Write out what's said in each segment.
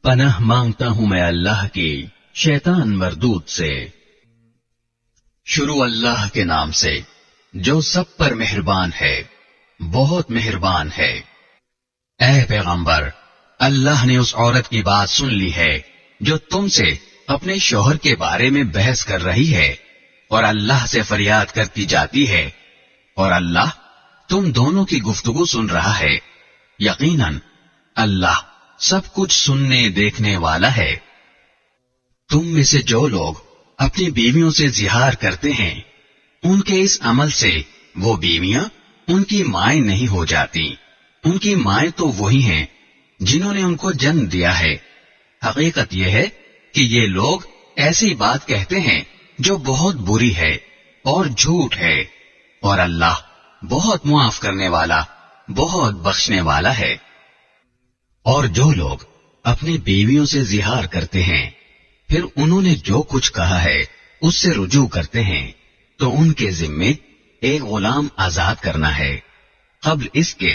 پناہ مانگتا ہوں میں اللہ کی شیطان مردود سے۔ شروع اللہ کے نام سے جو سب پر مہربان ہے، بہت مہربان ہے۔ اے پیغمبر، اللہ نے اس عورت کی بات سن لی ہے جو تم سے اپنے شوہر کے بارے میں بحث کر رہی ہے اور اللہ سے فریاد کرتی جاتی ہے، اور اللہ تم دونوں کی گفتگو سن رہا ہے۔ یقیناً اللہ سب کچھ سننے دیکھنے والا ہے۔ تم میں سے جو لوگ اپنی بیویوں سے زہار کرتے ہیں، ان کے اس عمل سے وہ بیویاں ان کی مائیں نہیں ہو جاتی۔ ان کی مائیں تو وہی ہیں جنہوں نے ان کو جنم دیا ہے۔ حقیقت یہ ہے کہ یہ لوگ ایسی بات کہتے ہیں جو بہت بری ہے اور جھوٹ ہے، اور اللہ بہت معاف کرنے والا، بہت بخشنے والا ہے۔ اور جو لوگ اپنی بیویوں سے زہار کرتے ہیں، پھر انہوں نے جو کچھ کہا ہے اس سے رجوع کرتے ہیں، تو ان کے ذمے ایک غلام آزاد کرنا ہے، قبل اس کے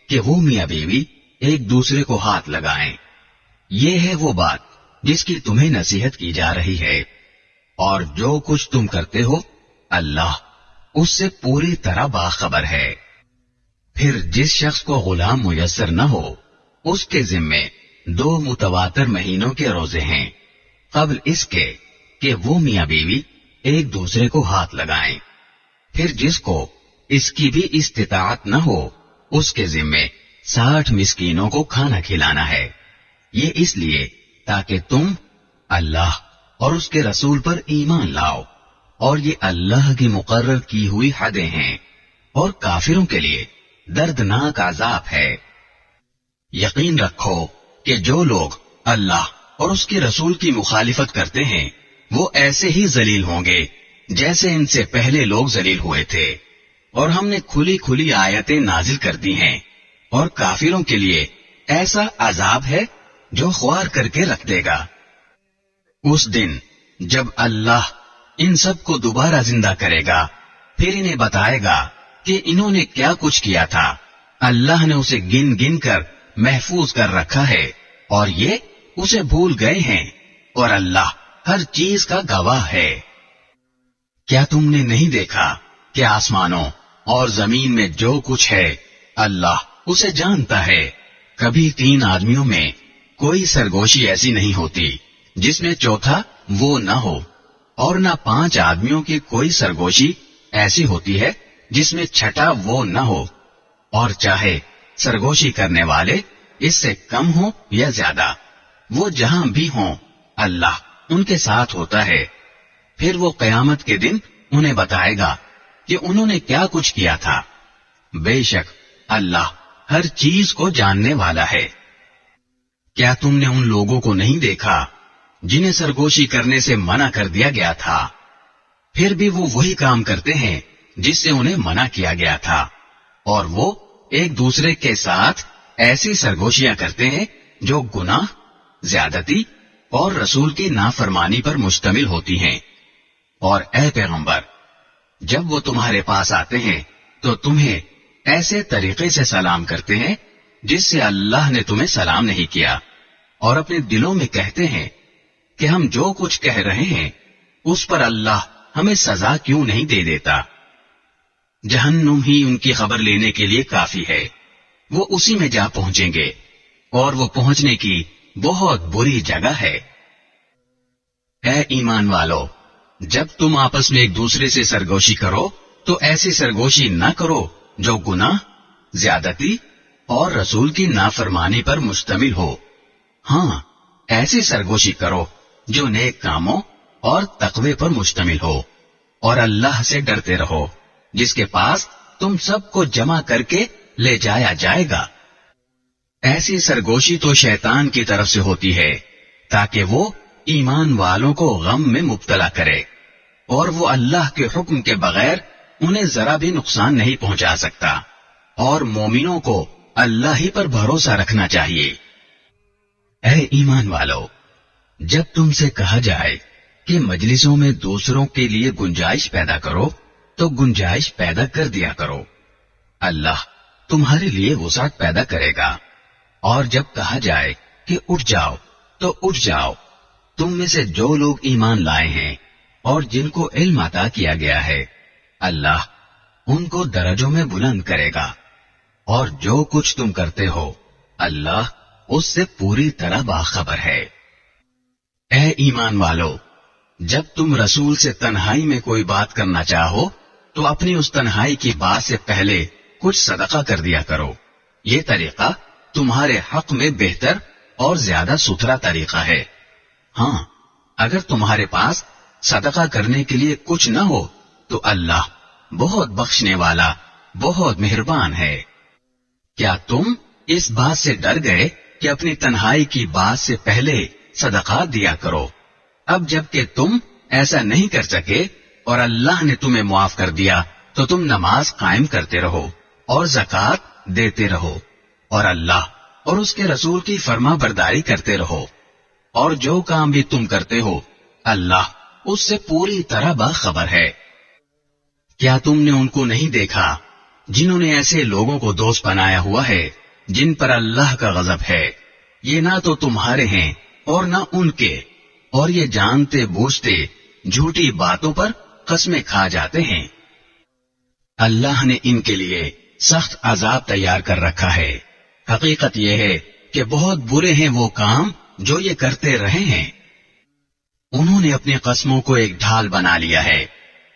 کہ وہ میاں بیوی ایک دوسرے کو ہاتھ لگائیں۔ یہ ہے وہ بات جس کی تمہیں نصیحت کی جا رہی ہے، اور جو کچھ تم کرتے ہو اللہ اس سے پوری طرح باخبر ہے۔ پھر جس شخص کو غلام میسر نہ ہو، اس کے ذمے 2 متواتر مہینوں کے روزے ہیں، قبل اس کے کہ وہ میاں بیوی ایک دوسرے کو ہاتھ لگائیں۔ پھر جس کو اس کی بھی استطاعت نہ ہو، اس کے ذمے 60 مسکینوں کو کھانا کھلانا ہے۔ یہ اس لیے تاکہ تم اللہ اور اس کے رسول پر ایمان لاؤ، اور یہ اللہ کی مقرر کی ہوئی حدیں ہیں، اور کافروں کے لیے دردناک عذاب ہے۔ یقین رکھو کہ جو لوگ اللہ اور اس کے رسول کی مخالفت کرتے ہیں وہ ایسے ہی ذلیل ہوں گے جیسے ان سے پہلے لوگ ذلیل ہوئے تھے، اور ہم نے کھلی کھلی آیتیں نازل کر دی ہیں، اور کافروں کے لیے ایسا عذاب ہے جو خوار کر کے رکھ دے گا۔ اس دن جب اللہ ان سب کو دوبارہ زندہ کرے گا، پھر انہیں بتائے گا کہ انہوں نے کیا کچھ کیا تھا۔ اللہ نے اسے گن گن کر محفوظ کر رکھا ہے، اور یہ اسے بھول گئے ہیں، اور اللہ ہر چیز کا گواہ ہے۔ کیا تم نے نہیں دیکھا کہ آسمانوں اور زمین میں جو کچھ ہے اللہ اسے جانتا ہے؟ کبھی 3 آدمیوں میں کوئی سرگوشی ایسی نہیں ہوتی جس میں چوتھا وہ نہ ہو، اور نہ 5 آدمیوں کی کوئی سرگوشی ایسی ہوتی ہے جس میں چھٹا وہ نہ ہو، اور چاہے سرگوشی کرنے والے اس سے کم ہوں یا زیادہ، وہ جہاں بھی ہوں اللہ ان کے ساتھ ہوتا ہے۔ پھر وہ قیامت کے دن انہیں بتائے گا کہ انہوں نے کیا کچھ کیا تھا۔ بے شک اللہ ہر چیز کو جاننے والا ہے۔ کیا تم نے ان لوگوں کو نہیں دیکھا جنہیں سرگوشی کرنے سے منع کر دیا گیا تھا، پھر بھی وہ وہی کام کرتے ہیں جس سے انہیں منع کیا گیا تھا، اور وہ ایک دوسرے کے ساتھ ایسی سرگوشیاں کرتے ہیں جو گناہ، زیادتی اور رسول کی نافرمانی پر مشتمل ہوتی ہیں۔ اور اے پیغمبر، جب وہ تمہارے پاس آتے ہیں تو تمہیں ایسے طریقے سے سلام کرتے ہیں جس سے اللہ نے تمہیں سلام نہیں کیا، اور اپنے دلوں میں کہتے ہیں کہ ہم جو کچھ کہہ رہے ہیں اس پر اللہ ہمیں سزا کیوں نہیں دے دیتا۔ جہنم ہی ان کی خبر لینے کے لیے کافی ہے، وہ اسی میں جا پہنچیں گے، اور وہ پہنچنے کی بہت بری جگہ ہے۔ اے ایمان والو، جب تم آپس میں ایک دوسرے سے سرگوشی کرو تو ایسی سرگوشی نہ کرو جو گناہ، زیادتی اور رسول کی نافرمانی پر مشتمل ہو۔ ہاں، ایسی سرگوشی کرو جو نیک کاموں اور تقوی پر مشتمل ہو، اور اللہ سے ڈرتے رہو جس کے پاس تم سب کو جمع کر کے لے جایا جائے گا۔ ایسی سرگوشی تو شیطان کی طرف سے ہوتی ہے تاکہ وہ ایمان والوں کو غم میں مبتلا کرے، اور وہ اللہ کے حکم کے بغیر انہیں ذرا بھی نقصان نہیں پہنچا سکتا، اور مومنوں کو اللہ ہی پر بھروسہ رکھنا چاہیے۔ اے ایمان والو، جب تم سے کہا جائے کہ مجلسوں میں دوسروں کے لیے گنجائش پیدا کرو تو گنجائش پیدا کر دیا کرو، اللہ تمہارے لیے وسعت پیدا کرے گا۔ اور جب کہا جائے کہ اٹھ جاؤ تو اٹھ جاؤ، تم میں سے جو لوگ ایمان لائے ہیں اور جن کو علم عطا کیا گیا ہے، اللہ ان کو درجوں میں بلند کرے گا، اور جو کچھ تم کرتے ہو اللہ اس سے پوری طرح باخبر ہے۔ اے ایمان والو، جب تم رسول سے تنہائی میں کوئی بات کرنا چاہو تو اپنی اس تنہائی کی بات سے پہلے کچھ صدقہ کر دیا کرو، یہ طریقہ تمہارے حق میں بہتر اور زیادہ ستھرا طریقہ ہے۔ ہاں، اگر تمہارے پاس صدقہ کرنے کے لیے کچھ نہ ہو تو اللہ بہت بخشنے والا، بہت مہربان ہے۔ کیا تم اس بات سے ڈر گئے کہ اپنی تنہائی کی بات سے پہلے صدقات دیا کرو؟ اب جب کہ تم ایسا نہیں کر سکے اور اللہ نے تمہیں معاف کر دیا تو تم نماز قائم کرتے رہو اور زکوٰۃ دیتے رہو، اور اللہ اور اس کے رسول کی فرما برداری کرتے رہو، اور جو کام بھی تم کرتے ہو اللہ اس سے پوری طرح باخبر ہے۔ کیا تم نے ان کو نہیں دیکھا جنہوں نے ایسے لوگوں کو دوست بنایا ہوا ہے جن پر اللہ کا غضب ہے؟ یہ نہ تو تمہارے ہیں اور نہ ان کے، اور یہ جانتے بوجھتے جھوٹی باتوں پر قسمیں کھا جاتے ہیں۔ اللہ نے ان کے لیے سخت عذاب تیار کر رکھا ہے۔ حقیقت یہ ہے کہ بہت برے ہیں وہ کام جو یہ کرتے رہے ہیں۔ انہوں نے اپنی قسموں کو ایک ڈھال بنا لیا ہے،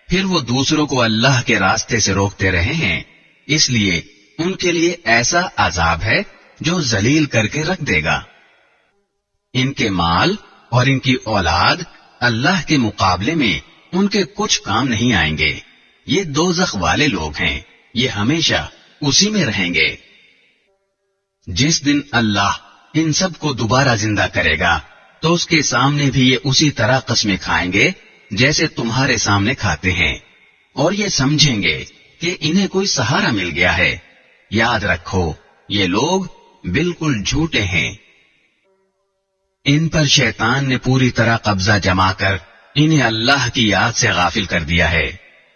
پھر وہ دوسروں کو اللہ کے راستے سے روکتے رہے ہیں، اس لیے ان کے لیے ایسا عذاب ہے جو ذلیل کر کے رکھ دے گا۔ ان کے مال اور ان کی اولاد اللہ کے مقابلے میں ان کے کچھ کام نہیں آئیں گے۔ یہ دوزخ والے لوگ ہیں، یہ ہمیشہ اسی میں رہیں گے۔ جس دن اللہ ان سب کو دوبارہ زندہ کرے گا تو اس کے سامنے بھی یہ اسی طرح قسمیں کھائیں گے جیسے تمہارے سامنے کھاتے ہیں، اور یہ سمجھیں گے کہ انہیں کوئی سہارا مل گیا ہے۔ یاد رکھو یہ لوگ بالکل جھوٹے ہیں۔ ان پر شیطان نے پوری طرح قبضہ جما کر انہیں اللہ کی یاد سے غافل کر دیا ہے۔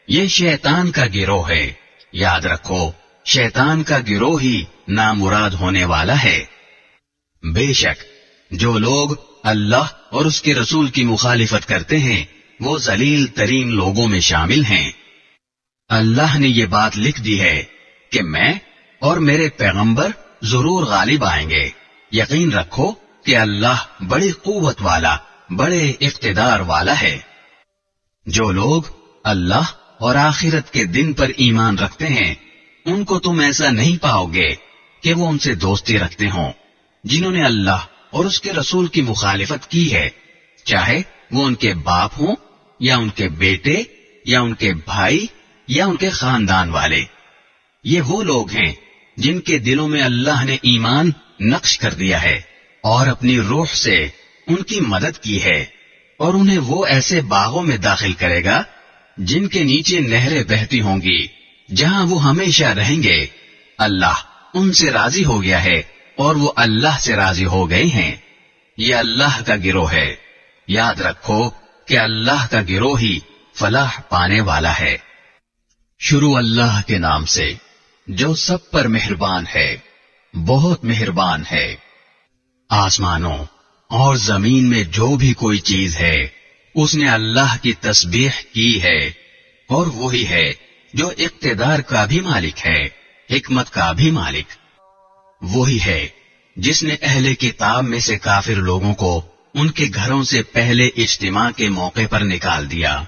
یہ شیطان کا گروہ ہے، یاد رکھو شیطان کا گروہ ہی نامراد ہونے والا ہے۔ بے شک جو لوگ اللہ اور اس کے رسول کی مخالفت کرتے ہیں وہ ذلیل ترین لوگوں میں شامل ہیں۔ اللہ نے یہ بات لکھ دی ہے کہ میں اور میرے پیغمبر ضرور غالب آئیں گے۔ یقین رکھو کہ اللہ بڑی قوت والا، بڑے اقتدار والا ہے۔ جو لوگ اللہ اور آخرت کے دن پر ایمان رکھتے ہیں ان کو تم ایسا نہیں پاؤ گے کہ وہ ان سے دوستی رکھتے ہوں جنہوں نے اللہ اور اس کے رسول کی مخالفت کی ہے، چاہے وہ ان کے باپ ہوں یا ان کے بیٹے یا ان کے بھائی یا ان کے خاندان والے۔ یہ وہ لوگ ہیں جن کے دلوں میں اللہ نے ایمان نقش کر دیا ہے اور اپنی روح سے ان کی مدد کی ہے، اور انہیں وہ ایسے باغوں میں داخل کرے گا جن کے نیچے نہریں بہتی ہوں گی، جہاں وہ ہمیشہ رہیں گے۔ اللہ ان سے راضی ہو گیا ہے اور وہ اللہ سے راضی ہو گئے ہیں۔ یہ اللہ کا گروہ ہے، یاد رکھو کہ اللہ کا گروہ ہی فلاح پانے والا ہے۔ شروع اللہ کے نام سے جو سب پر مہربان ہے، بہت مہربان ہے۔ آسمانوں اور زمین میں جو بھی کوئی چیز ہے اس نے اللہ کی تسبیح کی ہے، اور وہی ہے جو اقتدار کا بھی مالک ہے، حکمت کا بھی مالک۔ وہی ہے جس نے اہل کتاب میں سے کافر لوگوں کو ان کے گھروں سے پہلے اجتماع کے موقع پر نکال دیا۔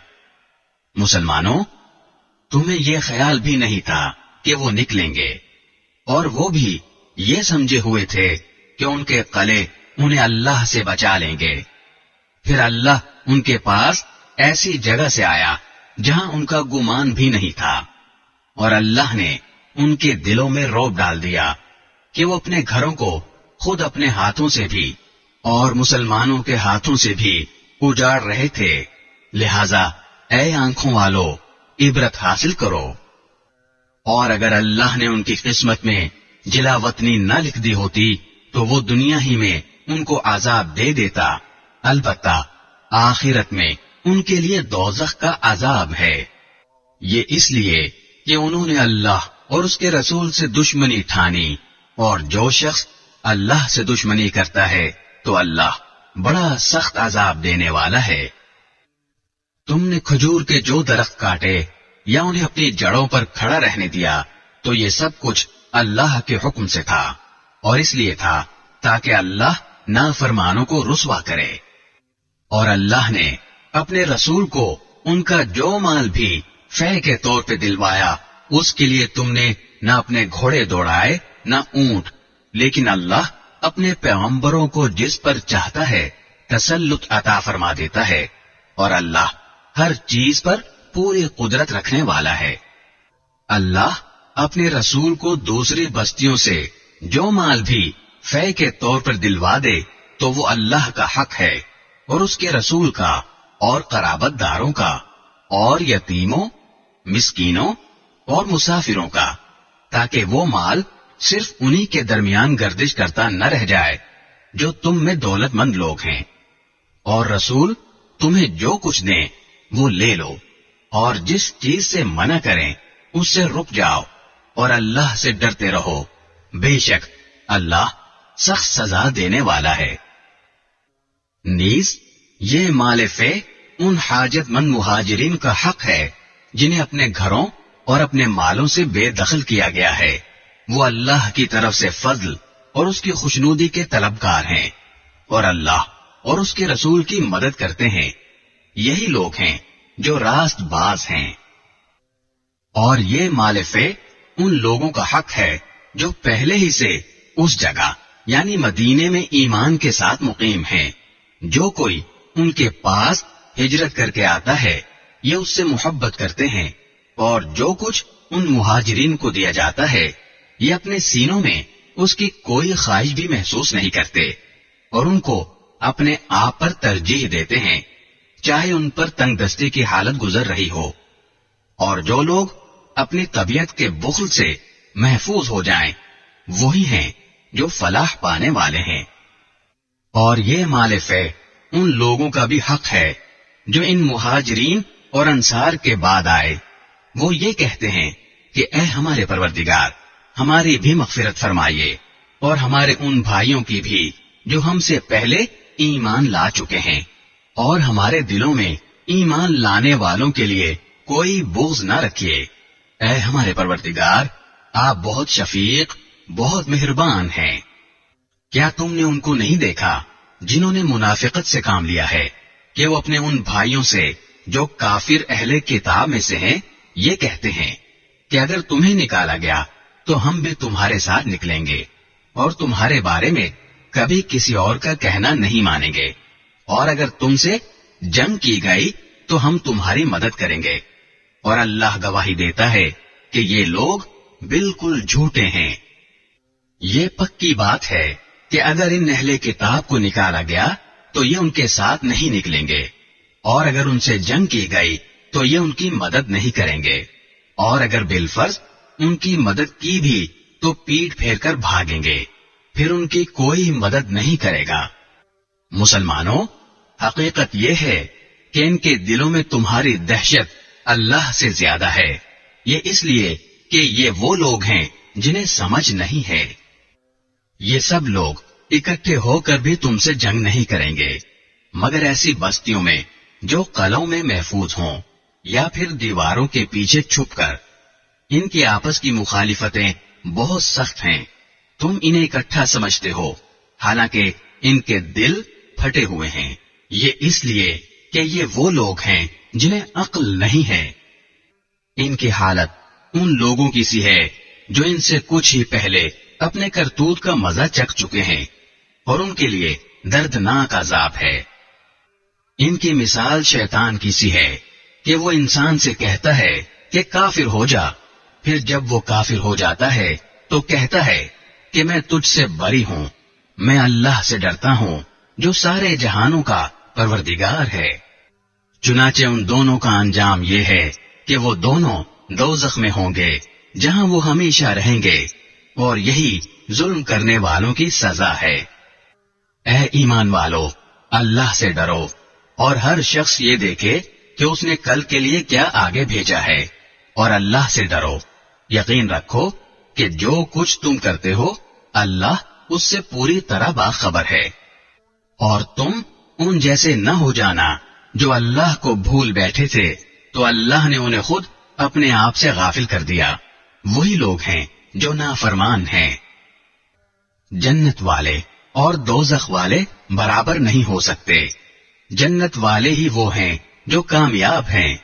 مسلمانوں، تمہیں یہ خیال بھی نہیں تھا کہ وہ نکلیں گے، اور وہ بھی یہ سمجھے ہوئے تھے کہ ان کے قلعے انہیں اللہ سے بچا لیں گے۔ پھر اللہ ان کے پاس ایسی جگہ سے آیا جہاں ان کا گمان بھی نہیں تھا، اور اللہ نے ان کے دلوں میں رعب ڈال دیا کہ وہ اپنے گھروں کو خود اپنے ہاتھوں سے بھی اور مسلمانوں کے ہاتھوں سے بھی اجاڑ رہے تھے۔ لہذا اے آنکھوں والو، عبرت حاصل کرو۔ اور اگر اللہ نے ان کی قسمت میں جلا وطنی نہ لکھ دی ہوتی تو وہ دنیا ہی میں ان کو عذاب دے دیتا، البتہ آخرت میں ان کے لیے دوزخ کا عذاب ہے۔ یہ اس لیے کہ انہوں نے اللہ اور اس کے رسول سے دشمنی ٹھانی، اور جو شخص اللہ سے دشمنی کرتا ہے تو اللہ بڑا سخت عذاب دینے والا ہے۔ تم نے کھجور کے جو درخت کاٹے یا انہیں اپنی جڑوں پر کھڑا رہنے دیا تو یہ سب کچھ اللہ کے حکم سے تھا، اور اس لیے تھا تاکہ اللہ نافرمانوں کو رسوا کرے۔ اور اللہ نے اپنے رسول کو ان کا جو مال بھی فے کے طور پہ دلوایا، اس کے لیے تم نے نہ اپنے گھوڑے دوڑائے نہ اونٹ، لیکن اللہ اپنے پیغمبروں کو جس پر چاہتا ہے تسلط عطا فرما دیتا ہے، اور اللہ ہر چیز پر پوری قدرت رکھنے والا ہے۔ اللہ اپنے رسول کو دوسری بستیوں سے جو مال بھی فے کے طور پر دلوا دے تو وہ اللہ کا حق ہے، اور اس کے رسول کا، اور قرابت داروں کا، اور یتیموں، مسکینوں اور مسافروں کا، تاکہ وہ مال صرف انہی کے درمیان گردش کرتا نہ رہ جائے جو تم میں دولت مند لوگ ہیں۔ اور رسول تمہیں جو کچھ دیں وہ لے لو، اور جس چیز سے منع کریں اس سے رک جاؤ، اور اللہ سے ڈرتے رہو، بے شک اللہ سخت سزا دینے والا ہے۔ نیز یہ مال فے ان حاجت مند مہاجرین کا حق ہے جنہیں اپنے گھروں اور اپنے مالوں سے بے دخل کیا گیا ہے، وہ اللہ کی طرف سے فضل اور اس کی خوشنودی کے طلبگار ہیں، اور اللہ اور اس کے رسول کی مدد کرتے ہیں، یہی لوگ ہیں جو راست باز ہیں۔ اور یہ مال فے ان لوگوں کا حق ہے جو پہلے ہی سے اس جگہ یعنی مدینے میں ایمان کے ساتھ مقیم ہیں۔ جو کوئی ان کے پاس ہجرت کر کے آتا ہے یہ اس سے محبت کرتے ہیں، اور جو کچھ ان مہاجرین کو دیا جاتا ہے یہ اپنے سینوں میں اس کی کوئی خواہش بھی محسوس نہیں کرتے، اور ان کو اپنے آپ پر ترجیح دیتے ہیں چاہے ان پر تنگ دستی کی حالت گزر رہی ہو۔ اور جو لوگ اپنی طبیعت کے بخل سے محفوظ ہو جائیں وہی ہیں جو فلاح پانے والے ہیں۔ اور یہ مال فے ان لوگوں کا بھی حق ہے جو ان مہاجرین اور انصار کے بعد آئے، وہ یہ کہتے ہیں کہ اے ہمارے پروردگار ہماری بھی مغفرت فرمائیے، اور ہمارے ان بھائیوں کی بھی جو ہم سے پہلے ایمان لا چکے ہیں، اور ہمارے دلوں میں ایمان لانے والوں کے لیے کوئی بغض نہ رکھیے۔ اے ہمارے پروردگار آپ بہت شفیق، بہت مہربان ہیں۔ کیا تم نے ان کو نہیں دیکھا جنہوں نے منافقت سے کام لیا ہے کہ وہ اپنے ان بھائیوں سے جو کافر اہل کتاب میں سے ہیں یہ کہتے ہیں کہ اگر تمہیں نکالا گیا تو ہم بھی تمہارے ساتھ نکلیں گے، اور تمہارے بارے میں کبھی کسی اور کا کہنا نہیں مانیں گے، اور اگر تم سے جنگ کی گئی تو ہم تمہاری مدد کریں گے، اور اللہ گواہی دیتا ہے کہ یہ لوگ بالکل جھوٹے ہیں۔ یہ پکی بات ہے کہ اگر ان اہل کتاب کو نکالا گیا تو یہ ان کے ساتھ نہیں نکلیں گے، اور اگر ان سے جنگ کی گئی تو یہ ان کی مدد نہیں کریں گے، اور اگر بالفرض ان کی مدد کی بھی تو پیٹ پھیر کر بھاگیں گے، پھر ان کی کوئی مدد نہیں کرے گا۔ مسلمانوں، حقیقت یہ ہے کہ ان کے دلوں میں تمہاری دہشت اللہ سے زیادہ ہے، یہ اس لیے کہ یہ وہ لوگ ہیں جنہیں سمجھ نہیں ہے۔ یہ سب لوگ اکٹھے ہو کر بھی تم سے جنگ نہیں کریں گے مگر ایسی بستیوں میں جو قلعوں میں محفوظ ہوں یا پھر دیواروں کے پیچھے چھپ کر۔ ان کی آپس کی مخالفتیں بہت سخت ہیں، تم انہیں اکٹھا سمجھتے ہو حالانکہ ان کے دل پھٹے ہوئے ہیں، یہ اس لیے کہ یہ وہ لوگ ہیں جنہیں عقل نہیں ہے۔ ان کی حالت ان لوگوں کی سی ہے جو ان سے کچھ ہی پہلے اپنے کرتوت کا مزہ چکھ چکے ہیں، اور ان کے لیے دردناک عذاب ہے۔ ان کی مثال شیطان کی سی ہے کہ وہ انسان سے کہتا ہے کہ کافر ہو جا، پھر جب وہ کافر ہو جاتا ہے تو کہتا ہے کہ میں تجھ سے بری ہوں، میں اللہ سے ڈرتا ہوں جو سارے جہانوں کا پروردگار ہے۔ چنانچہ ان دونوں کا انجام یہ ہے کہ وہ دونوں دوزخ میں ہوں گے جہاں وہ ہمیشہ رہیں گے، اور یہی ظلم کرنے والوں کی سزا ہے۔ اے ایمان والو، اللہ سے ڈرو، اور ہر شخص یہ دیکھے کہ اس نے کل کے لیے کیا آگے بھیجا ہے، اور اللہ سے ڈرو، یقین رکھو کہ جو کچھ تم کرتے ہو اللہ اس سے پوری طرح باخبر ہے۔ اور تم ان جیسے نہ ہو جانا جو اللہ کو بھول بیٹھے تھے تو اللہ نے انہیں خود اپنے آپ سے غافل کر دیا. وہی لوگ ہیں جو نافرمان ہیں. جنت والے اور دوزخ والے برابر نہیں ہو سکتے. جنت والے ہی وہ ہیں جو کامیاب ہیں.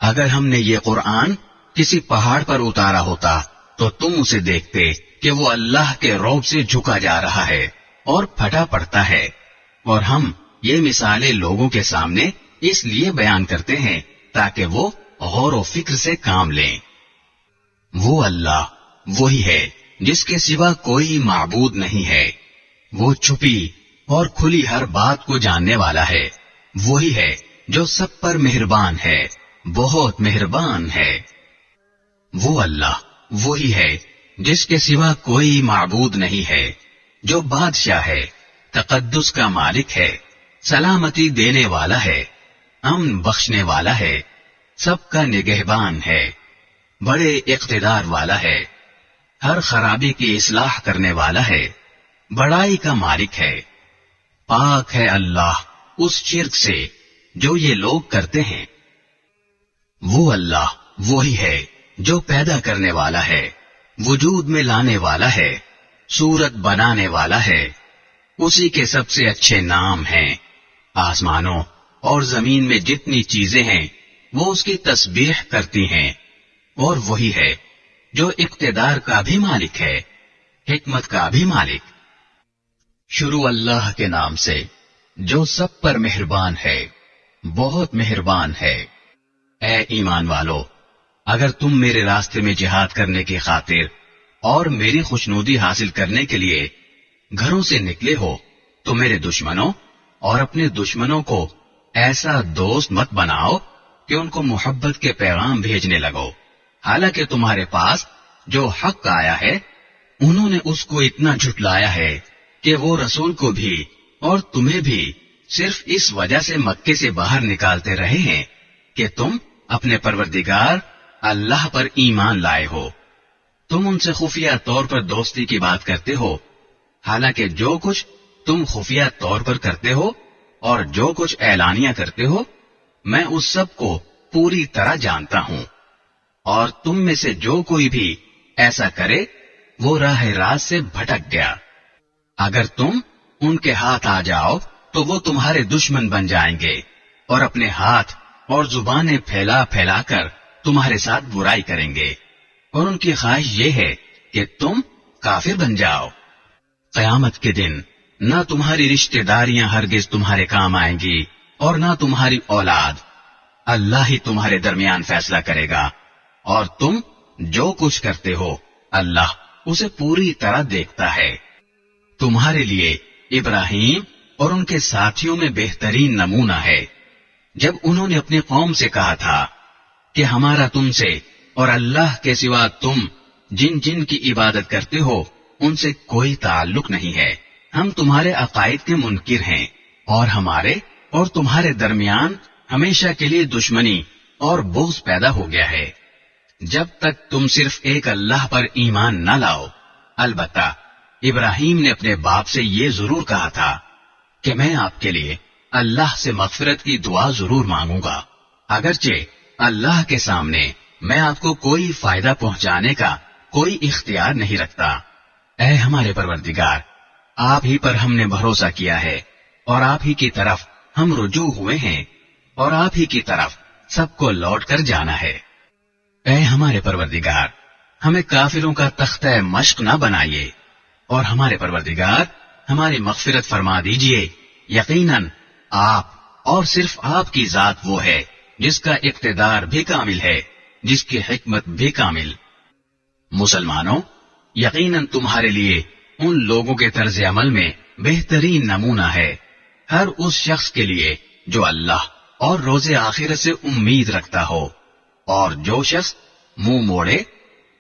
اگر ہم نے یہ قرآن کسی پہاڑ پر اتارا ہوتا تو تم اسے دیکھتے کہ وہ اللہ کے رعب سے جھکا جا رہا ہے اور پھٹا پڑتا ہے. اور ہم یہ مثالیں لوگوں کے سامنے اس لیے بیان کرتے ہیں تاکہ وہ غور و فکر سے کام لیں. وہ اللہ وہی ہے جس کے سوا کوئی معبود نہیں ہے. وہ چھپی اور کھلی ہر بات کو جاننے والا ہے. وہی ہے جو سب پر مہربان ہے، بہت مہربان ہے. وہ اللہ وہی ہے جس کے سوا کوئی معبود نہیں ہے، جو بادشاہ ہے، تقدس کا مالک ہے، سلامتی دینے والا ہے، امن بخشنے والا ہے، سب کا نگہبان ہے، بڑے اقتدار والا ہے، ہر خرابی کی اصلاح کرنے والا ہے، بڑائی کا مالک ہے. پاک ہے اللہ اس شرک سے جو یہ لوگ کرتے ہیں. وہ اللہ وہی ہے جو پیدا کرنے والا ہے، وجود میں لانے والا ہے، صورت بنانے والا ہے. اسی کے سب سے اچھے نام ہیں. آسمانوں اور زمین میں جتنی چیزیں ہیں وہ اس کی تسبیح کرتی ہیں. اور وہی ہے جو اقتدار کا بھی مالک ہے، حکمت کا بھی مالک. شروع اللہ کے نام سے جو سب پر مہربان ہے، بہت مہربان ہے. اے ایمان والو، اگر تم میرے راستے میں جہاد کرنے کی خاطر اور میری خوشنودی حاصل کرنے کے لیے گھروں سے نکلے ہو تو میرے دشمنوں اور اپنے دشمنوں کو ایسا دوست مت بناؤ کہ ان کو محبت کے پیغام بھیجنے لگو، حالانکہ تمہارے پاس جو حق آیا ہے انہوں نے اس کو اتنا جھٹلایا ہے کہ وہ رسول کو بھی اور تمہیں بھی صرف اس وجہ سے مکے سے باہر نکالتے رہے ہیں کہ تم اپنے پروردگار اللہ پر ایمان لائے ہو. تم ان سے خفیہ طور پر دوستی کی بات کرتے ہو، حالانکہ جو کچھ تم خفیہ طور پر کرتے ہو اور جو کچھ اعلانیہ کرتے ہو میں اس سب کو پوری طرح جانتا ہوں. اور تم میں سے جو کوئی بھی ایسا کرے وہ راہ راست سے بھٹک گیا. اگر تم ان کے ہاتھ آ جاؤ تو وہ تمہارے دشمن بن جائیں گے اور اپنے ہاتھ اور زبانیں پھیلا پھیلا کر تمہارے ساتھ برائی کریں گے، اور ان کی خواہش یہ ہے کہ تم کافر بن جاؤ. قیامت کے دن نہ تمہاری رشتہ داریاں ہرگز تمہارے کام آئیں گی اور نہ تمہاری اولاد. اللہ ہی تمہارے درمیان فیصلہ کرے گا، اور تم جو کچھ کرتے ہو اللہ اسے پوری طرح دیکھتا ہے. تمہارے لیے ابراہیم اور ان کے ساتھیوں میں بہترین نمونہ ہے جب انہوں نے اپنی قوم سے کہا تھا کہ ہمارا تم سے اور اللہ کے سوا تم جن جن کی عبادت کرتے ہو ان سے کوئی تعلق نہیں ہے. ہم تمہارے عقائد کے منکر ہیں اور ہمارے اور تمہارے درمیان ہمیشہ کے لیے دشمنی اور بغض پیدا ہو گیا ہے جب تک تم صرف ایک اللہ پر ایمان نہ لاؤ. البتہ ابراہیم نے اپنے باپ سے یہ ضرور کہا تھا کہ میں آپ کے لیے اللہ سے مغفرت کی دعا ضرور مانگوں گا، اگرچہ اللہ کے سامنے میں آپ کو کوئی فائدہ پہنچانے کا کوئی اختیار نہیں رکھتا. اے ہمارے پروردگار، آپ ہی پر ہم نے بھروسہ کیا ہے اور آپ ہی کی طرف ہم رجوع ہوئے ہیں اور آپ ہی کی طرف سب کو لوٹ کر جانا ہے. اے ہمارے پروردگار، ہمیں کافروں کا تختہ مشق نہ بنائیے، اور ہمارے پروردگار ہماری مغفرت فرما دیجئے. یقیناً آپ اور صرف آپ کی ذات وہ ہے جس کا اقتدار بھی کامل ہے، جس کی حکمت بھی کامل. مسلمانوں، یقیناً تمہارے لیے ان لوگوں کے طرز عمل میں بہترین نمونہ ہے ہر اس شخص کے لیے جو اللہ اور روز آخرت سے امید رکھتا ہو. اور جو شخص منہ موڑے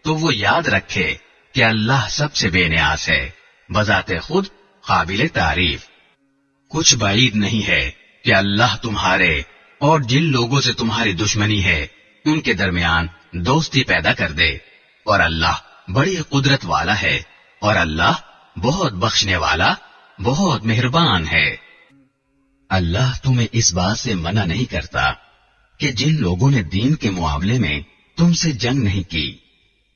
تو وہ یاد رکھے کہ اللہ سب سے بے نیاز ہے، بذات خود قابل تعریف. کچھ بعید نہیں ہے کہ اللہ تمہارے اور جن لوگوں سے تمہاری دشمنی ہے ان کے درمیان دوستی پیدا کر دے. اور اللہ بڑی قدرت والا ہے، اور اللہ بہت بخشنے والا بہت مہربان ہے۔ اللہ تمہیں اس بات سے منع نہیں کرتا کہ جن لوگوں نے دین کے معاملے میں تم سے جنگ نہیں کی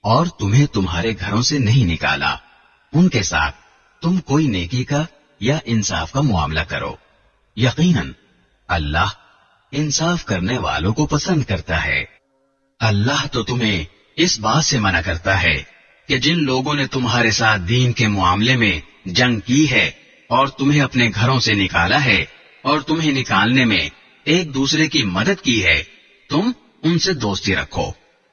اور تمہیں تمہارے گھروں سے نہیں نکالا، ان کے ساتھ تم کوئی نیکی کا یا انصاف کا معاملہ کرو۔ یقیناً اللہ انصاف کرنے والوں کو پسند کرتا ہے۔ اللہ تو تمہیں اس بات سے منع کرتا ہے کہ جن لوگوں نے تمہارے ساتھ دین کے معاملے میں جنگ کی ہے اور تمہیں اپنے گھروں سے نکالا ہے اور تمہیں نکالنے میں ایک دوسرے کی مدد کی ہے، تم ان سے دوستی رکھو،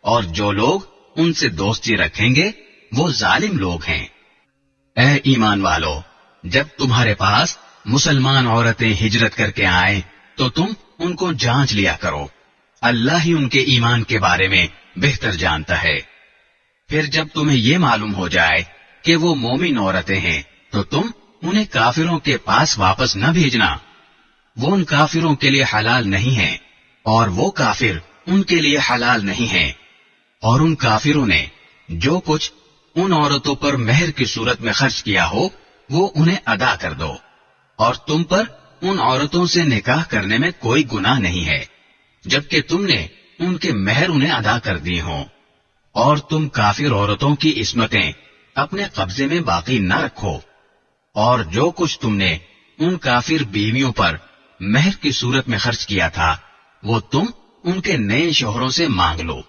اور جو لوگ ان سے دوستی رکھیں گے وہ ظالم لوگ ہیں۔ اے ایمان والو، جب تمہارے پاس مسلمان عورتیں ہجرت کر کے آئیں تو تم ان کو جانچ لیا کرو، اللہ ہی ان کے ایمان کے بارے میں بہتر جانتا ہے۔ پھر جب تمہیں یہ معلوم ہو جائے کہ وہ مومن عورتیں ہیں تو تم انہیں کافروں کے پاس واپس نہ بھیجنا، وہ ان کافروں کے لیے حلال نہیں ہیں اور وہ کافر ان کے لیے حلال نہیں ہیں، اور ان کافروں نے جو کچھ ان عورتوں پر مہر کی صورت میں خرچ کیا ہو وہ انہیں ادا کر دو، اور تم پر ان عورتوں سے نکاح کرنے میں کوئی گناہ نہیں ہے جبکہ تم نے ان کے مہر انہیں ادا کر دی ہوں، اور تم کافر عورتوں کی عصمتیں اپنے قبضے میں باقی نہ رکھو، اور جو کچھ تم نے ان کافر بیویوں پر مہر کی صورت میں خرچ کیا تھا وہ تم ان کے نئے شوہروں سے مانگ لو،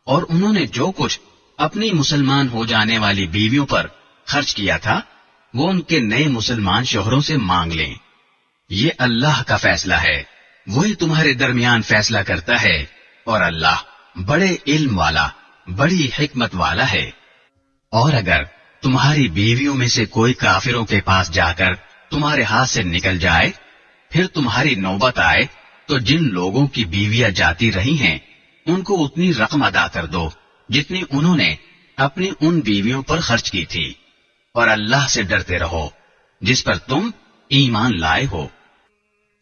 اور انہوں نے جو کچھ اپنی مسلمان ہو جانے والی بیویوں پر خرچ کیا تھا وہ ان کے نئے مسلمان شوہروں سے مانگ لیں۔ یہ اللہ کا فیصلہ ہے، وہی تمہارے درمیان فیصلہ کرتا ہے، اور اللہ بڑے علم والا، بڑی حکمت والا ہے۔ اور اگر تمہاری بیویوں میں سے کوئی کافروں کے پاس جا کر تمہارے ہاتھ سے نکل جائے، پھر تمہاری نوبت آئے تو جن لوگوں کی بیویاں جاتی رہی ہیں ان کو اتنی رقم ادا کر دو جتنی انہوں نے اپنی ان بیویوں پر خرچ کی تھی، اور اللہ سے ڈرتے رہو جس پر تم ایمان لائے ہو۔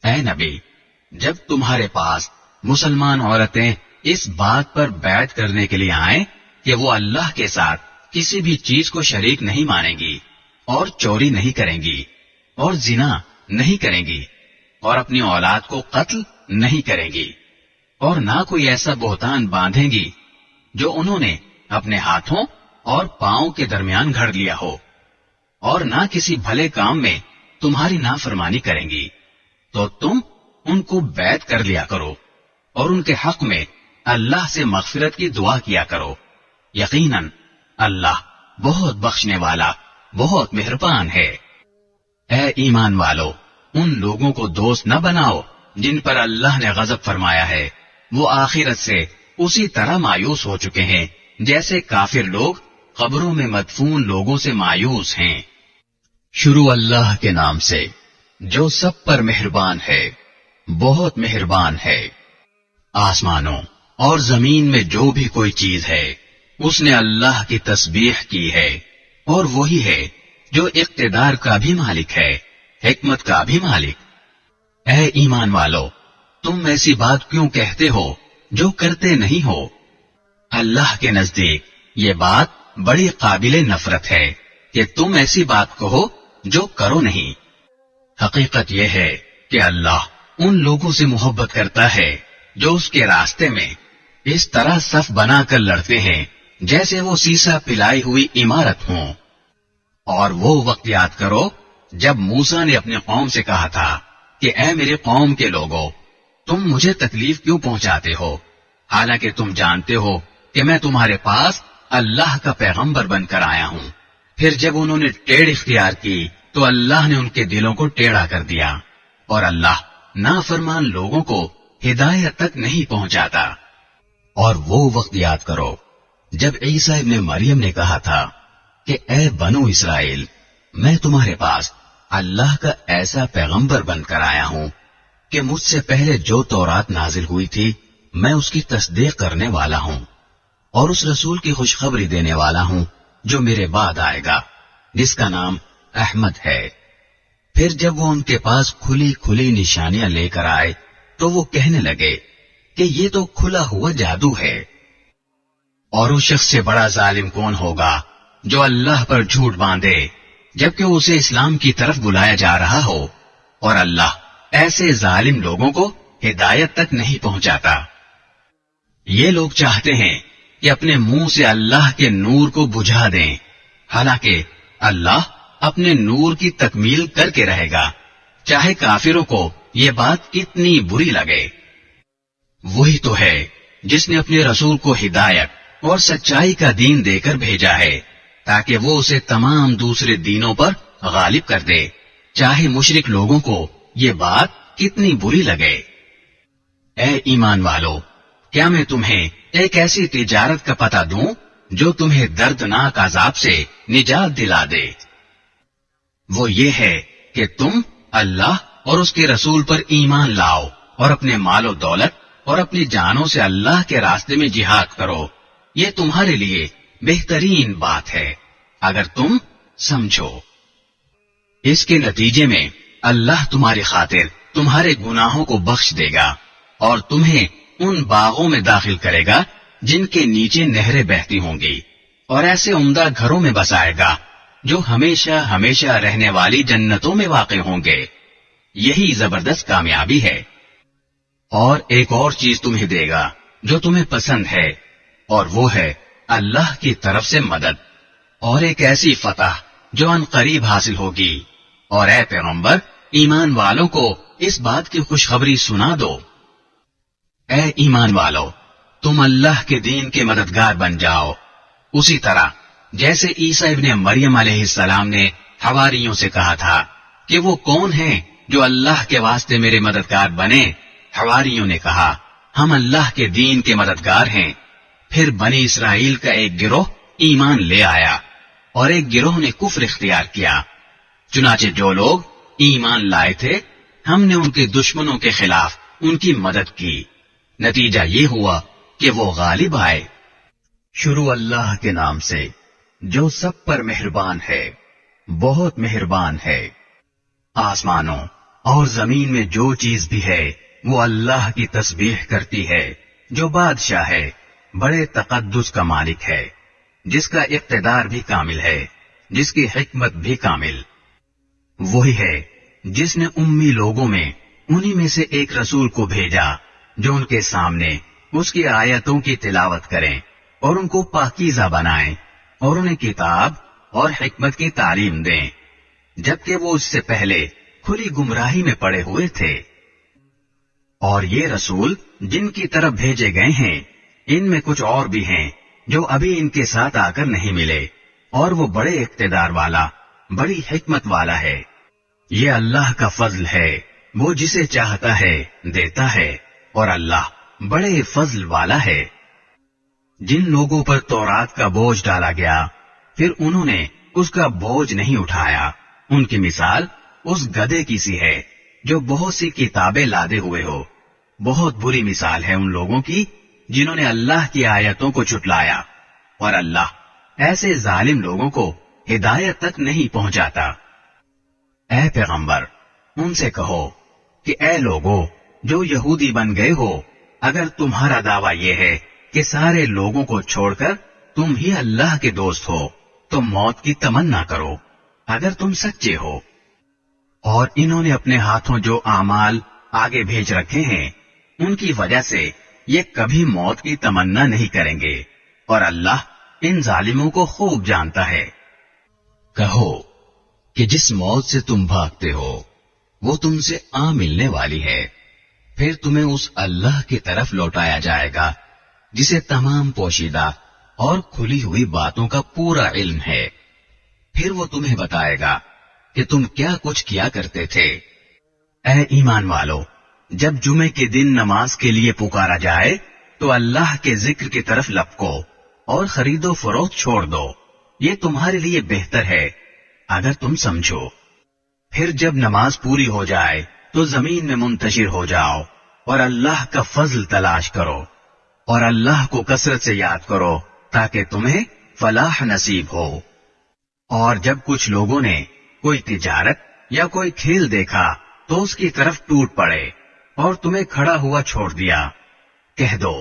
اے نبی، جب تمہارے پاس مسلمان عورتیں اس بات پر بیعت کرنے کے لیے آئیں کہ وہ اللہ کے ساتھ کسی بھی چیز کو شریک نہیں مانیں گی اور چوری نہیں کریں گی اور زنا نہیں کریں گی اور اپنی اولاد کو قتل نہیں کریں گی اور نہ کوئی ایسا بہتان باندھیں گی جو انہوں نے اپنے ہاتھوں اور پاؤں کے درمیان گھڑ لیا ہو، اور نہ کسی بھلے کام میں تمہاری نافرمانی کریں گی، تو تم ان کو بیعت کر لیا کرو اور ان کے حق میں اللہ سے مغفرت کی دعا کیا کرو۔ یقیناً اللہ بہت بخشنے والا، بہت مہربان ہے۔ اے ایمان والو، ان لوگوں کو دوست نہ بناؤ جن پر اللہ نے غضب فرمایا ہے، وہ آخرت سے اسی طرح مایوس ہو چکے ہیں جیسے کافر لوگ قبروں میں مدفون لوگوں سے مایوس ہیں۔ شروع اللہ کے نام سے جو سب پر مہربان ہے، بہت مہربان ہے۔ آسمانوں اور زمین میں جو بھی کوئی چیز ہے اس نے اللہ کی تسبیح کی ہے، اور وہی ہے جو اقتدار کا بھی مالک ہے، حکمت کا بھی مالک۔ اے ایمان والو، تم ایسی بات کیوں کہتے ہو جو کرتے نہیں ہو؟ اللہ کے نزدیک یہ بات بڑی قابل نفرت ہے کہ تم ایسی بات کہو جو کرو نہیں۔ حقیقت یہ ہے کہ اللہ ان لوگوں سے محبت کرتا ہے جو اس کے راستے میں اس طرح صف بنا کر لڑتے ہیں جیسے وہ سیسا پلائی ہوئی عمارت ہوں۔ اور وہ وقت یاد کرو جب موسیٰ نے اپنی قوم سے کہا تھا کہ اے میرے قوم کے لوگو، تم مجھے تکلیف کیوں پہنچاتے ہو، حالانکہ تم جانتے ہو کہ میں تمہارے پاس اللہ کا پیغمبر بن کر آیا ہوں۔ پھر جب انہوں نے ٹیڑھ اختیار کی تو اللہ نے ان کے دلوں کو ٹیڑھا کر دیا، اور اللہ نافرمان لوگوں کو ہدایت تک نہیں پہنچاتا۔ اور وہ وقت یاد کرو جب عیسیٰ ابن مریم نے کہا تھا کہ اے بنو اسرائیل، میں تمہارے پاس اللہ کا ایسا پیغمبر بن کر آیا ہوں کہ مجھ سے پہلے جو تورات نازل ہوئی تھی میں اس کی تصدیق کرنے والا ہوں، اور اس رسول کی خوشخبری دینے والا ہوں جو میرے بعد آئے گا، جس کا نام احمد ہے۔ پھر جب وہ ان کے پاس کھلی کھلی نشانیاں لے کر آئے تو وہ کہنے لگے کہ یہ تو کھلا ہوا جادو ہے۔ اور اس شخص سے بڑا ظالم کون ہوگا جو اللہ پر جھوٹ باندھے جبکہ اسے اسلام کی طرف بلایا جا رہا ہو، اور اللہ ایسے ظالم لوگوں کو ہدایت تک نہیں پہنچاتا۔ یہ لوگ چاہتے ہیں کہ اپنے منہ سے اللہ کے نور کو بجھا دیں، حالانکہ اللہ اپنے نور کی تکمیل کر کے رہے گا، چاہے کافروں کو یہ بات کتنی بری لگے۔ وہی تو ہے جس نے اپنے رسول کو ہدایت اور سچائی کا دین دے کر بھیجا ہے تاکہ وہ اسے تمام دوسرے دینوں پر غالب کر دے، چاہے مشرک لوگوں کو یہ بات کتنی بری لگے۔ اے ایمان والو، کیا میں تمہیں ایک ایسی تجارت کا پتہ دوں جو تمہیں دردناک عذاب سے نجات دلا دے؟ وہ یہ ہے کہ تم اللہ اور اس کے رسول پر ایمان لاؤ اور اپنے مال و دولت اور اپنی جانوں سے اللہ کے راستے میں جہاد کرو، یہ تمہارے لیے بہترین بات ہے اگر تم سمجھو۔ اس کے نتیجے میں اللہ تمہاری خاطر تمہارے گناہوں کو بخش دے گا اور تمہیں ان باغوں میں داخل کرے گا جن کے نیچے نہریں بہتی ہوں گی، اور ایسے عمدہ گھروں میں بسائے گا جو ہمیشہ ہمیشہ رہنے والی جنتوں میں واقع ہوں گے۔ یہی زبردست کامیابی ہے۔ اور ایک اور چیز تمہیں دے گا جو تمہیں پسند ہے، اور وہ ہے اللہ کی طرف سے مدد اور ایک ایسی فتح جو ان قریب حاصل ہوگی۔ اور اے پیغمبر، ایمان والوں کو اس بات کی خوشخبری سنا دو۔ اے ایمان والو، تم اللہ کے دین کے مددگار بن جاؤ، اسی طرح جیسے عیسیٰ ابن مریم علیہ السلام نے حواریوں سے کہا تھا کہ وہ کون ہیں جو اللہ کے واسطے میرے مددگار بنے؟ حواریوں نے کہا، ہم اللہ کے دین کے مددگار ہیں۔ پھر بنی اسرائیل کا ایک گروہ ایمان لے آیا اور ایک گروہ نے کفر اختیار کیا۔ چنانچہ جو لوگ ایمان لائے تھے ہم نے ان کے دشمنوں کے خلاف ان کی مدد کی، نتیجہ یہ ہوا کہ وہ غالب آئے۔ شروع اللہ کے نام سے جو سب پر مہربان ہے، بہت مہربان ہے۔ آسمانوں اور زمین میں جو چیز بھی ہے وہ اللہ کی تسبیح کرتی ہے، جو بادشاہ ہے، بڑے تقدس کا مالک ہے، جس کا اقتدار بھی کامل ہے، جس کی حکمت بھی کامل۔ وہی ہے جس نے امی لوگوں میں انہی میں سے ایک رسول کو بھیجا جو ان کے سامنے اس کی آیتوں کی تلاوت کریں اور ان کو پاکیزہ بنائیں اور انہیں کتاب اور حکمت کی تعلیم دیں، جبکہ وہ اس سے پہلے کھلی گمراہی میں پڑے ہوئے تھے۔ اور یہ رسول جن کی طرف بھیجے گئے ہیں ان میں کچھ اور بھی ہیں جو ابھی ان کے ساتھ آ کر نہیں ملے، اور وہ بڑے اقتدار والا، بڑی حکمت والا ہے۔ یہ اللہ کا فضل ہے، وہ جسے چاہتا ہے دیتا ہے، اور اللہ بڑے فضل والا ہے۔ جن لوگوں پر تورات کا بوجھ ڈالا گیا پھر انہوں نے اس کا بوجھ نہیں اٹھایا، ان کی مثال اس گدھے کی سی ہے جو بہت سی کتابیں لادے ہوئے ہو۔ بہت بری مثال ہے ان لوگوں کی جنہوں نے اللہ کی آیتوں کو جھٹلایا، اور اللہ ایسے ظالم لوگوں کو ہدایت تک نہیں پہنچاتا۔ اے پیغمبر، ان سے کہو کہ اے لوگو جو یہودی بن گئے ہو، اگر تمہارا دعویٰ یہ ہے کہ سارے لوگوں کو چھوڑ کر تم ہی اللہ کے دوست ہو تو موت کی تمنا کرو اگر تم سچے ہو۔ اور انہوں نے اپنے ہاتھوں جو اعمال آگے بھیج رکھے ہیں ان کی وجہ سے یہ کبھی موت کی تمنا نہیں کریں گے، اور اللہ ان ظالموں کو خوب جانتا ہے۔ کہو کہ جس موت سے تم بھاگتے ہو وہ تم سے آ ملنے والی ہے، پھر تمہیں اس اللہ کی طرف لوٹایا جائے گا جسے تمام پوشیدہ اور کھلی ہوئی باتوں کا پورا علم ہے۔ پھر وہ تمہیں بتائے گا کہ تم کیا کچھ کیا کرتے تھے۔ اے ایمان والو، جب جمعے کے دن نماز کے لیے پکارا جائے تو اللہ کے ذکر کی طرف لپکو اور خرید و فروخت چھوڑ دو، یہ تمہارے لیے بہتر ہے اگر تم سمجھو۔ پھر جب نماز پوری ہو جائے تو زمین میں منتشر ہو جاؤ اور اللہ کا فضل تلاش کرو، اور اللہ کو کثرت سے یاد کرو تاکہ تمہیں فلاح نصیب ہو۔ اور جب کچھ لوگوں نے کوئی تجارت یا کوئی کھیل دیکھا تو اس کی طرف ٹوٹ پڑے اور تمہیں کھڑا ہوا چھوڑ دیا، کہہ دو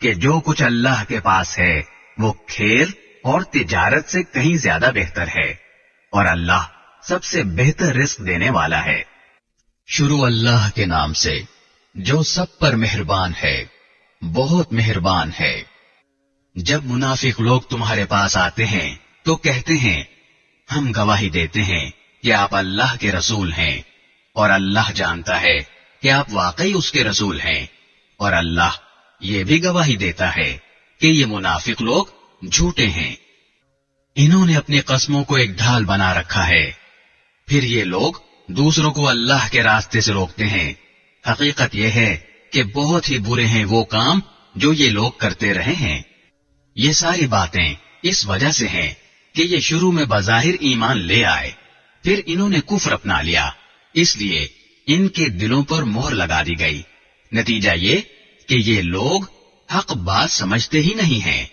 کہ جو کچھ اللہ کے پاس ہے وہ کھیل اور تجارت سے کہیں زیادہ بہتر ہے، اور اللہ سب سے بہتر رزق دینے والا ہے۔ شروع اللہ کے نام سے جو سب پر مہربان ہے، بہت مہربان ہے۔ جب منافق لوگ تمہارے پاس آتے ہیں تو کہتے ہیں ہم گواہی دیتے ہیں کہ آپ اللہ کے رسول ہیں، اور اللہ جانتا ہے کہ آپ واقعی اس کے رسول ہیں، اور اللہ یہ بھی گواہی دیتا ہے کہ یہ منافق لوگ جھوٹے ہیں۔ انہوں نے اپنی قسموں کو ایک ڈھال بنا رکھا ہے، پھر یہ لوگ دوسروں کو اللہ کے راستے سے روکتے ہیں۔ حقیقت یہ ہے کہ بہت ہی برے ہیں وہ کام جو یہ لوگ کرتے رہے ہیں۔ یہ ساری باتیں اس وجہ سے ہیں کہ یہ شروع میں بظاہر ایمان لے آئے، پھر انہوں نے کفر اپنا لیا، اس لیے ان کے دلوں پر مہر لگا دی گئی۔ نتیجہ یہ کہ یہ لوگ حق بات سمجھتے ہی نہیں ہیں۔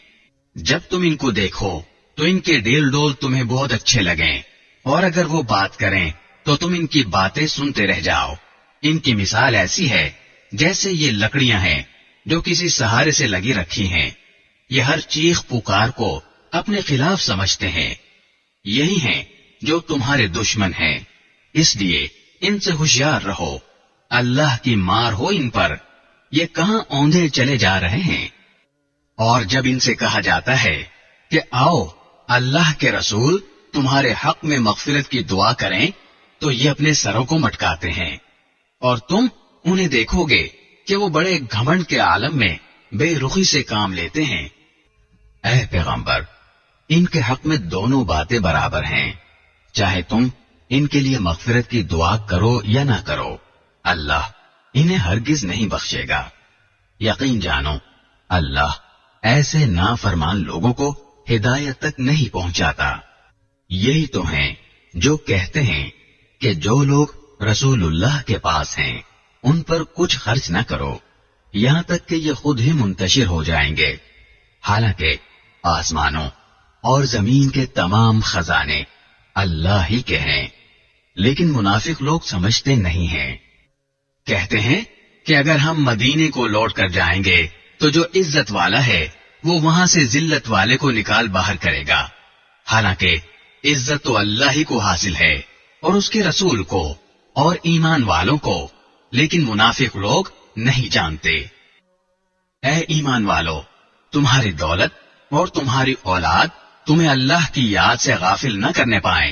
جب تم ان کو دیکھو تو ان کے ڈیل ڈول تمہیں بہت اچھے لگیں، اور اگر وہ بات کریں تو تم ان کی باتیں سنتے رہ جاؤ۔ ان کی مثال ایسی ہے جیسے یہ لکڑیاں ہیں جو کسی سہارے سے لگی رکھی ہیں، یہ ہر چیخ پکار کو اپنے خلاف سمجھتے ہیں۔ یہی ہیں جو تمہارے دشمن ہیں، اس لیے ان سے ہوشیار رہو، اللہ کی مار ہو ان پر، یہ کہاں اوندھے چلے جا رہے ہیں۔ اور جب ان سے کہا جاتا ہے کہ آؤ اللہ کے رسول تمہارے حق میں مغفرت کی دعا کریں تو یہ اپنے سروں کو مٹکاتے ہیں، اور تم انہیں دیکھو گے کہ وہ بڑے گھمنڈ کے عالم میں بے رخی سے کام لیتے ہیں۔ اے پیغمبر، ان کے حق میں دونوں باتیں برابر ہیں، چاہے تم ان کے لیے مغفرت کی دعا کرو یا نہ کرو، اللہ انہیں ہرگز نہیں بخشے گا۔ یقین جانو اللہ ایسے نافرمان لوگوں کو ہدایت تک نہیں پہنچاتا۔ یہی تو ہیں جو کہتے ہیں کہ جو لوگ رسول اللہ کے پاس ہیں ان پر کچھ خرچ نہ کرو یہاں تک کہ یہ خود ہی منتشر ہو جائیں گے، حالانکہ آسمانوں اور زمین کے تمام خزانے اللہ ہی کے ہیں، لیکن منافق لوگ سمجھتے نہیں ہیں۔ کہتے ہیں کہ اگر ہم مدینے کو لوٹ کر جائیں گے تو جو عزت والا ہے وہ وہاں سے ذلت والے کو نکال باہر کرے گا، حالانکہ عزت تو اللہ ہی کو حاصل ہے اور اس کے رسول کو اور ایمان والوں کو، لیکن منافق لوگ نہیں جانتے۔ اے ایمان والو، تمہاری دولت اور تمہاری اولاد تمہیں اللہ کی یاد سے غافل نہ کرنے پائیں،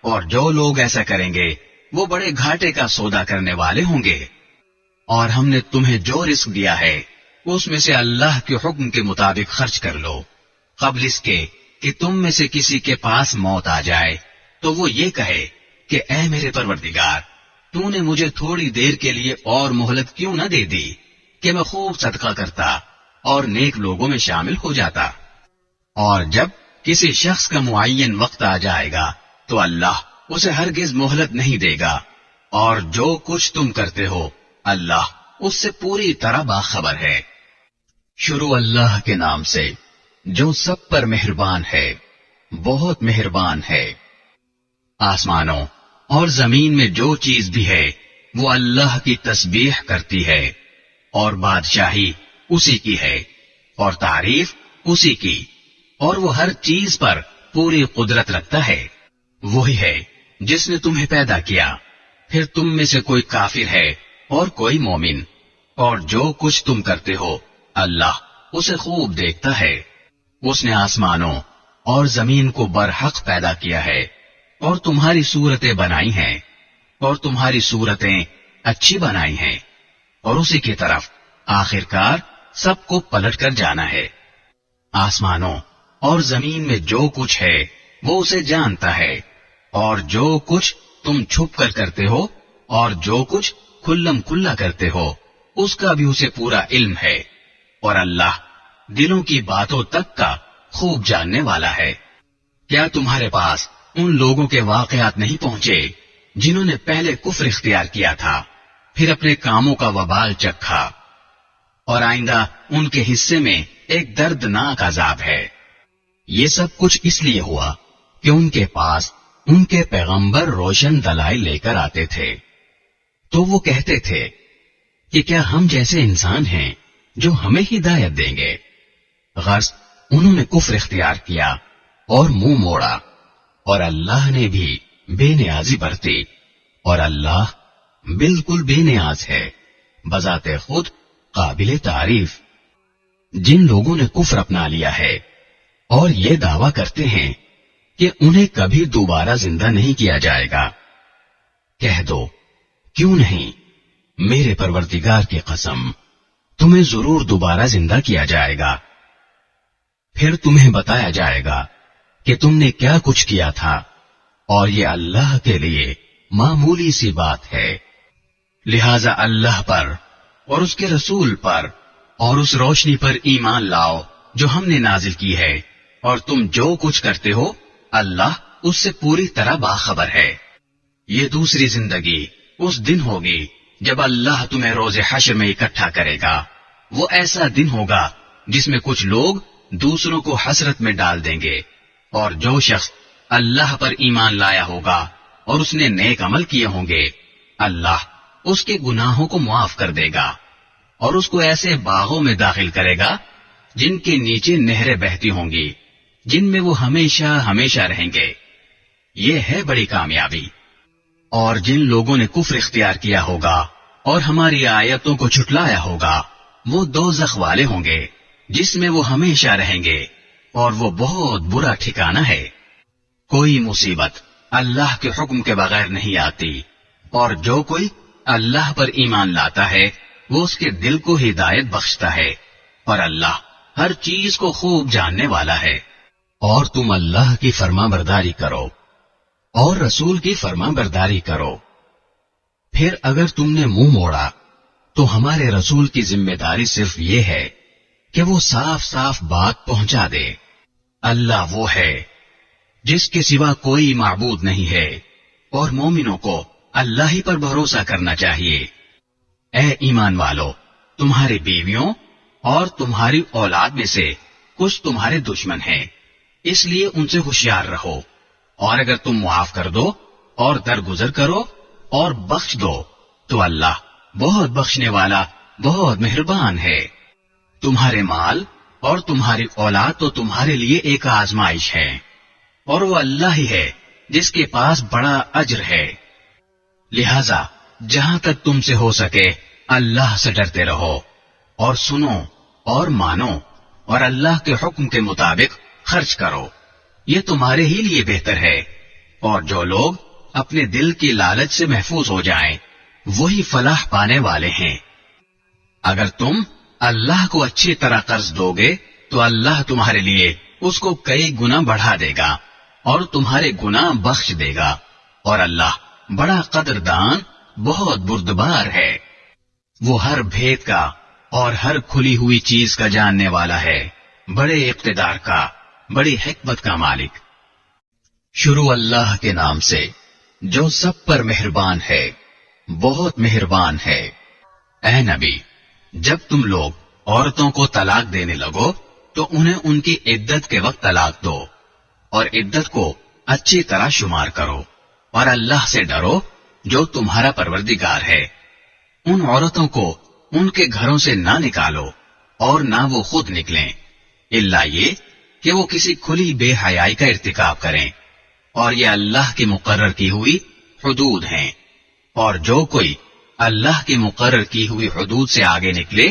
اور جو لوگ ایسا کریں گے وہ بڑے گھاٹے کا سودا کرنے والے ہوں گے۔ اور ہم نے تمہیں جو رزق دیا ہے اس میں سے اللہ کے حکم کے مطابق خرچ کر لو، قبل اس کے کہ تم میں سے کسی کے پاس موت آ جائے تو وہ یہ کہے کہ اے میرے پروردگار، تو نے مجھے تھوڑی دیر کے لیے اور مہلت کیوں نہ دے دی کہ میں خوب صدقہ کرتا اور نیک لوگوں میں شامل ہو جاتا۔ اور جب کسی شخص کا معین وقت آ جائے گا تو اللہ اسے ہرگز مہلت نہیں دے گا، اور جو کچھ تم کرتے ہو اللہ اس سے پوری طرح باخبر ہے۔ شروع اللہ کے نام سے جو سب پر مہربان ہے، بہت مہربان ہے۔ آسمانوں اور زمین میں جو چیز بھی ہے وہ اللہ کی تسبیح کرتی ہے، اور بادشاہی اسی کی ہے اور تعریف اسی کی، اور وہ ہر چیز پر پوری قدرت رکھتا ہے۔ وہی ہے جس نے تمہیں پیدا کیا، پھر تم میں سے کوئی کافر ہے اور کوئی مومن، اور جو کچھ تم کرتے ہو اللہ اسے خوب دیکھتا ہے۔ اس نے آسمانوں اور زمین کو برحق پیدا کیا ہے اور تمہاری صورتیں بنائی ہیں، اور تمہاری صورتیں اچھی بنائی ہیں، اور اسی کی طرف آخرکار سب کو پلٹ کر جانا ہے۔ آسمانوں اور زمین میں جو کچھ ہے وہ اسے جانتا ہے، اور جو کچھ تم چھپ کر کرتے ہو اور جو کچھ کھلم کھلا کرتے ہو اس کا بھی اسے پورا علم ہے، اور اللہ دلوں کی باتوں تک کا خوب جاننے والا ہے۔ کیا تمہارے پاس ان لوگوں کے واقعات نہیں پہنچے جنہوں نے پہلے کفر اختیار کیا تھا، پھر اپنے کاموں کا وبال چکھا، اور آئندہ ان کے حصے میں ایک دردناک عذاب ہے۔ یہ سب کچھ اس لیے ہوا کہ ان کے پاس ان کے پیغمبر روشن دلائل لے کر آتے تھے، تو وہ کہتے تھے کہ کیا ہم جیسے انسان ہیں جو ہمیں ہدایت دیں گے؟ غرض انہوں نے کفر اختیار کیا اور منہ موڑا، اور اللہ نے بھی بے نیازی برتی، اور اللہ بالکل بے نیاز ہے، بذات خود قابل تعریف۔ جن لوگوں نے کفر اپنا لیا ہے اور یہ دعویٰ کرتے ہیں کہ انہیں کبھی دوبارہ زندہ نہیں کیا جائے گا، کہہ دو کیوں نہیں، میرے پروردگار کی قسم تمہیں ضرور دوبارہ زندہ کیا جائے گا، پھر تمہیں بتایا جائے گا کہ تم نے کیا کچھ کیا تھا، اور یہ اللہ کے لیے معمولی سی بات ہے۔ لہذا اللہ پر اور اس کے رسول پر اور اس روشنی پر ایمان لاؤ جو ہم نے نازل کی ہے، اور تم جو کچھ کرتے ہو اللہ اس سے پوری طرح باخبر ہے۔ یہ دوسری زندگی اس دن ہوگی جب اللہ تمہیں روز حشر میں اکٹھا کرے گا۔ وہ ایسا دن ہوگا جس میں کچھ لوگ دوسروں کو حسرت میں ڈال دیں گے، اور جو شخص اللہ پر ایمان لایا ہوگا اور اس نے نیک عمل کیے ہوں گے، اللہ اس کے گناہوں کو معاف کر دے گا اور اس کو ایسے باغوں میں داخل کرے گا جن کے نیچے نہریں بہتی ہوں گی، جن میں وہ ہمیشہ ہمیشہ رہیں گے۔ یہ ہے بڑی کامیابی۔ اور جن لوگوں نے کفر اختیار کیا ہوگا اور ہماری آیتوں کو جھٹلایا ہوگا، وہ دوزخ والے ہوں گے جس میں وہ ہمیشہ رہیں گے، اور وہ بہت برا ٹھکانہ ہے۔ کوئی مصیبت اللہ کے حکم کے بغیر نہیں آتی، اور جو کوئی اللہ پر ایمان لاتا ہے وہ اس کے دل کو ہدایت بخشتا ہے، اور اللہ ہر چیز کو خوب جاننے والا ہے۔ اور تم اللہ کی فرما برداری کرو اور رسول کی فرما برداری کرو، پھر اگر تم نے منہ موڑا تو ہمارے رسول کی ذمہ داری صرف یہ ہے کہ وہ صاف صاف بات پہنچا دے۔ اللہ وہ ہے جس کے سوا کوئی معبود نہیں ہے، اور مومنوں کو اللہ ہی پر بھروسہ کرنا چاہیے۔ اے ایمان والو، تمہاری بیویوں اور تمہاری اولاد میں سے کچھ تمہارے دشمن ہیں، اس لیے ان سے ہوشیار رہو، اور اگر تم معاف کر دو اور درگزر کرو اور بخش دو تو اللہ بہت بخشنے والا بہت مہربان ہے۔ تمہارے مال اور تمہاری اولاد تو تمہارے لیے ایک آزمائش ہے، اور وہ اللہ ہی ہے جس کے پاس بڑا اجر ہے۔ لہذا جہاں تک تم سے ہو سکے اللہ سے ڈرتے رہو، اور سنو اور مانو، اور اللہ کے حکم کے مطابق خرچ کرو، یہ تمہارے ہی لیے بہتر ہے۔ اور جو لوگ اپنے دل کی لالچ سے محفوظ ہو جائیں وہی فلاح پانے والے ہیں۔ اگر تم اللہ کو اچھی طرح قرض دو گے تو اللہ تمہارے لیے اس کو کئی گنا بڑھا دے گا اور تمہارے گناہ بخش دے گا، اور اللہ بڑا قدردان بہت بردبار ہے۔ وہ ہر بھید کا اور ہر کھلی ہوئی چیز کا جاننے والا ہے، بڑے اقتدار کا، بڑی حکمت کا مالک۔ شروع اللہ کے نام سے جو سب پر مہربان ہے، بہت مہربان ہے۔ اے نبی، جب تم لوگ عورتوں کو طلاق دینے لگو تو انہیں ان کی عدت کے وقت طلاق دو، اور عدت کو اچھی طرح شمار کرو، اور اللہ سے ڈرو جو تمہارا پروردگار ہے۔ ان عورتوں کو ان کے گھروں سے نہ نکالو اور نہ وہ خود نکلیں، الا یہ کہ وہ کسی کھلی بے حیائی کا ارتکاب کریں، اور یہ اللہ کی مقرر کی ہوئی حدود ہیں، اور جو کوئی اللہ کی مقرر کی ہوئی حدود سے آگے نکلے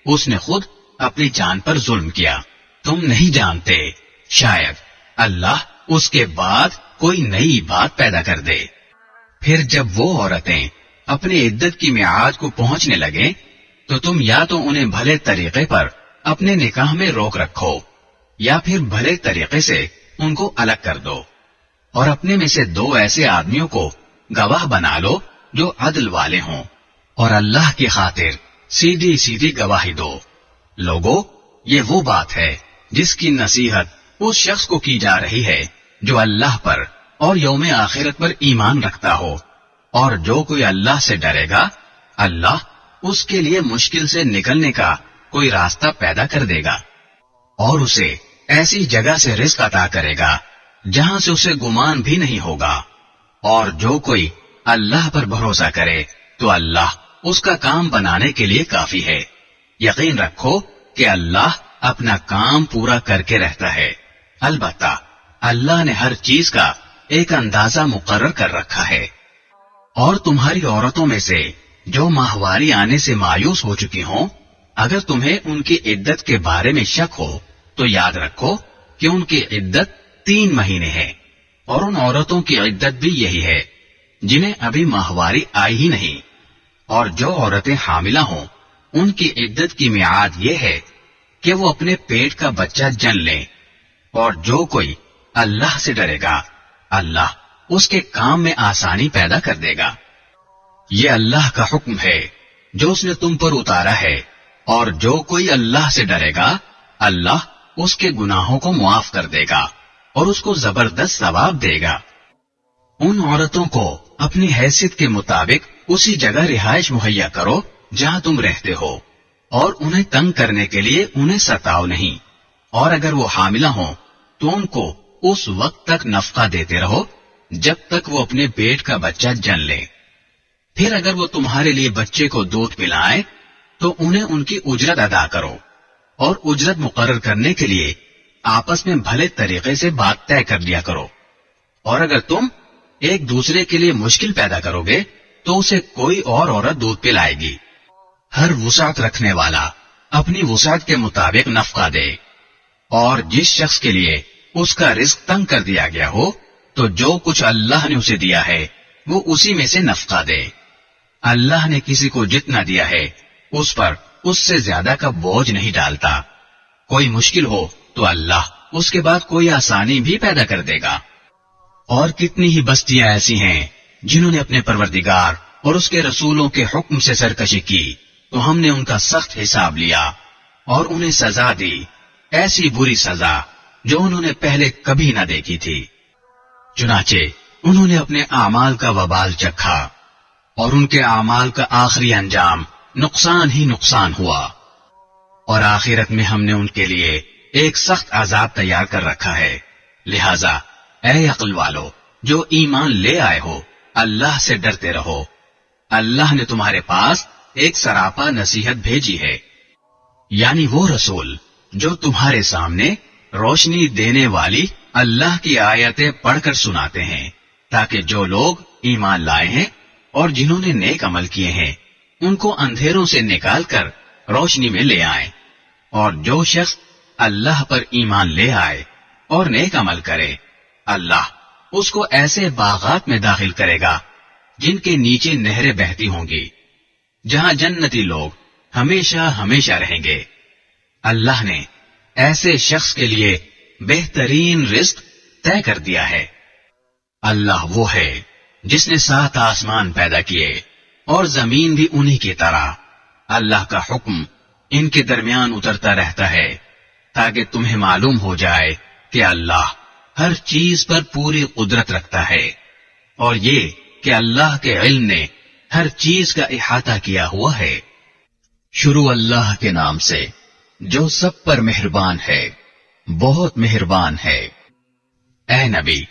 اس نے خود اپنی جان پر ظلم کیا۔ تم نہیں جانتے، شاید اللہ اس کے بعد کوئی نئی بات پیدا کر دے۔ پھر جب وہ عورتیں اپنے عدت کی میعاد کو پہنچنے لگیں تو تم یا تو انہیں بھلے طریقے پر اپنے نکاح میں روک رکھو، یا پھر بھلے طریقے سے ان کو الگ کر دو، اور اپنے میں سے 2 ایسے آدمیوں کو گواہ بنا لو جو عدل والے ہوں، اور اللہ کی خاطر سیدھی سیدھی گواہی دو۔ لوگو، یہ وہ بات ہے جس کی نصیحت اس شخص کو کی جا رہی ہے جو اللہ پر اور یوم آخرت پر ایمان رکھتا ہو، اور جو کوئی اللہ سے ڈرے گا اللہ اس کے لیے مشکل سے نکلنے کا کوئی راستہ پیدا کر دے گا، اور اسے ایسی جگہ سے رزق عطا کرے گا جہاں سے اسے گمان بھی نہیں ہوگا۔ اور جو کوئی اللہ پر بھروسہ کرے تو اللہ اس کا کام بنانے کے لیے کافی ہے۔ یقین رکھو کہ اللہ اپنا کام پورا کر کے رہتا ہے۔ البتہ اللہ نے ہر چیز کا ایک اندازہ مقرر کر رکھا ہے. اور تمہاری عورتوں میں سے جو ماہواری آنے سے مایوس ہو چکی ہوں، اگر تمہیں ان کی عدت کے بارے میں شک ہو تو یاد رکھو کہ ان کی عدت 3 مہینے ہے، اور ان عورتوں کی عدت بھی یہی ہے جنہیں ابھی ماہواری آئی ہی نہیں. اور جو عورتیں حاملہ ہوں ان کی عدت کی میعاد یہ ہے کہ وہ اپنے پیٹ کا بچہ جن لیں. اور جو کوئی اللہ سے ڈرے گا اللہ اس کے کام میں آسانی پیدا کر دے گا. یہ اللہ کا حکم ہے جو اس نے تم پر اتارا ہے، اور جو کوئی اللہ سے ڈرے گا اللہ اس کے گناہوں کو معاف کر دے گا اور اس کو زبردست ثواب دے گا. ان عورتوں کو اپنی حیثیت کے مطابق اسی جگہ رہائش مہیا کرو جہاں تم رہتے ہو، اور انہیں تنگ کرنے کے لیے انہیں ستاؤ نہیں. اور اگر وہ حاملہ ہوں تو ان کو اس وقت تک نفقہ دیتے رہو جب تک وہ اپنے پیٹ کا بچہ جن لیں. پھر اگر وہ تمہارے لیے بچے کو دودھ پلائیں تو انہیں ان کی اجرت ادا کرو، اور اجرت مقرر کرنے کے لیے آپس میں بھلے طریقے سے بات طے کر لیا کرو. اور اگر تم ایک دوسرے کے لیے مشکل پیدا کرو گے تو اسے کوئی اور عورت دودھ پلائے گی. ہر وسعت رکھنے والا اپنی وسعت کے مطابق نفقہ دے، اور جس شخص کے لیے اس کا رزق تنگ کر دیا گیا ہو تو جو کچھ اللہ نے اسے دیا ہے وہ اسی میں سے نفقہ دے. اللہ نے کسی کو جتنا دیا ہے اس پر اس سے زیادہ کا بوجھ نہیں ڈالتا. کوئی مشکل ہو تو اللہ اس کے بعد کوئی آسانی بھی پیدا کر دے گا. اور کتنی ہی بستیاں ایسی ہیں جنہوں نے اپنے پروردگار اور اس کے رسولوں کے حکم سے سرکشی کی تو ہم نے ان کا سخت حساب لیا اور انہیں سزا دی، ایسی بری سزا جو انہوں نے پہلے کبھی نہ دیکھی تھی. چنانچہ انہوں نے اپنے اعمال کا وبال چکھا، اور ان کے اعمال کا آخری انجام نقصان ہی نقصان ہوا. اور آخرت میں ہم نے ان کے لیے ایک سخت عذاب تیار کر رکھا ہے. لہذا اے عقل والو جو ایمان لے آئے ہو اللہ سے ڈرتے رہو. اللہ نے تمہارے پاس ایک سراپا نصیحت بھیجی ہے، یعنی وہ رسول جو تمہارے سامنے روشنی دینے والی اللہ کی آیتیں پڑھ کر سناتے ہیں، تاکہ جو لوگ ایمان لائے ہیں اور جنہوں نے نیک عمل کیے ہیں ان کو اندھیروں سے نکال کر روشنی میں لے آئیں. اور جو شخص اللہ پر ایمان لے آئے اور نیک عمل کرے اللہ اس کو ایسے باغات میں داخل کرے گا جن کے نیچے نہریں بہتی ہوں گی، جہاں جنتی لوگ ہمیشہ ہمیشہ رہیں گے. اللہ نے ایسے شخص کے لیے بہترین رزق طے کر دیا ہے. اللہ وہ ہے جس نے 7 آسمان پیدا کیے اور زمین بھی انہی کی طرح. اللہ کا حکم ان کے درمیان اترتا رہتا ہے تاکہ تمہیں معلوم ہو جائے کہ اللہ ہر چیز پر پوری قدرت رکھتا ہے، اور یہ کہ اللہ کے علم نے ہر چیز کا احاطہ کیا ہوا ہے. شروع اللہ کے نام سے جو سب پر مہربان ہے، بہت مہربان ہے. اے نبی،